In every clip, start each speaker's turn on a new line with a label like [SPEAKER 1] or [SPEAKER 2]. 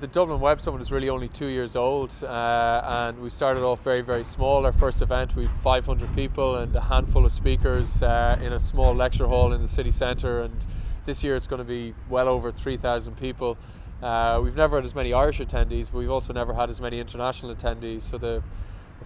[SPEAKER 1] The Dublin Web Summit is really only 2 years old, and we started off very, very small. Our first event, we had 500 people and a handful of speakers in a small lecture hall in the city centre, and this year it's going to be well over 3,000 people. We've never had as many Irish attendees, but we've also never had as many international attendees. So the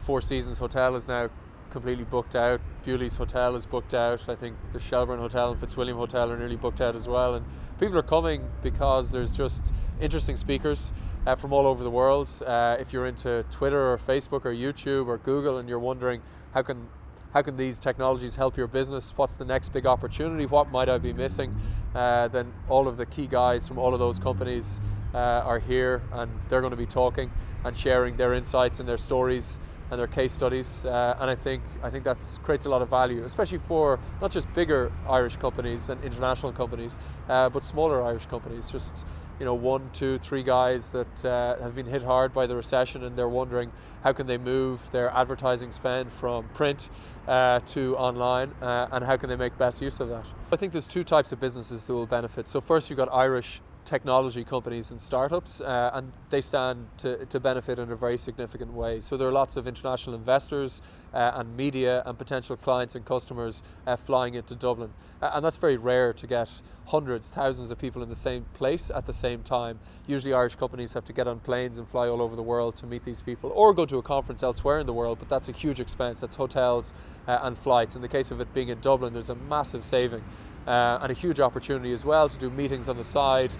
[SPEAKER 1] Four Seasons Hotel is now completely booked out. Bewley's Hotel is booked out. I think the Shelburne Hotel and Fitzwilliam Hotel are nearly booked out as well. And people are coming because there's just interesting speakers from all over the world. If you're into Twitter or Facebook or YouTube or Google and you're wondering how can these technologies help your business, what's the next big opportunity, what might I be missing, then all of the key guys from all of those companies are here, and they're going to be talking and sharing their insights and their stories and their case studies, and I think that creates a lot of value, especially for not just bigger Irish companies and international companies, but smaller Irish companies. Just 1, 2, 3 guys that have been hit hard by the recession, and they're wondering how can they move their advertising spend from print to online, and how can they make best use of that. I think there's 2 types of businesses that will benefit. So first, you've got Irish technology companies and startups, and they stand to benefit in a very significant way. So there are lots of international investors and media and potential clients and customers flying into Dublin, and that's very rare to get hundreds, thousands of people in the same place at the same time. Usually Irish companies have to get on planes and fly all over the world to meet these people, or go to a conference elsewhere in the world, but that's a huge expense. That's hotels and flights. In the case of it being in Dublin, there's a massive saving and a huge opportunity as well to do meetings on the side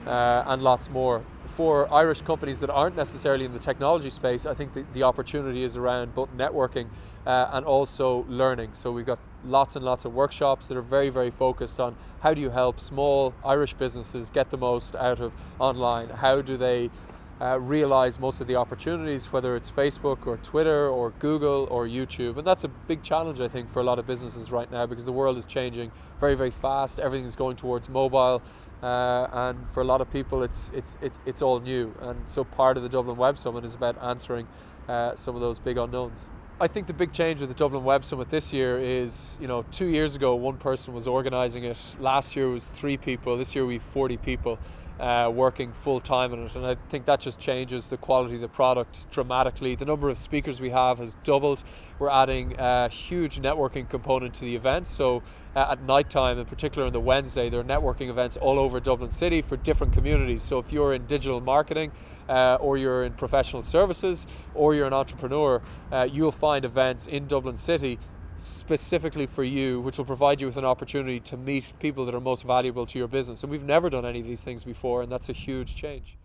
[SPEAKER 1] and lots more. For Irish companies that aren't necessarily in the technology space, I think the opportunity is around both networking and also learning. So we've got lots and lots of workshops that are very, very focused on how do you help small Irish businesses get the most out of online? How do they realize most of the opportunities, whether it's Facebook or Twitter or Google or YouTube? And that's a big challenge, I think, for a lot of businesses right now, because the world is changing very, very fast. Everything's going towards mobile, and for a lot of people it's all new. And so part of the Dublin Web Summit is about answering some of those big unknowns. I think the big change with the Dublin Web Summit this year is, 2 years ago one person was organising it. Last year was 3 people. This year we have 40 people working full time on it, and I think that just changes the quality of the product dramatically. The number of speakers we have has doubled. We're adding a huge networking component to the event. So at night time, in particular on the Wednesday, there are networking events all over Dublin City for different communities. So if you're in digital marketing, or you're in professional services, or you're an entrepreneur, you'll find events in Dublin City specifically for you, which will provide you with an opportunity to meet people that are most valuable to your business. And we've never done any of these things before, and that's a huge change.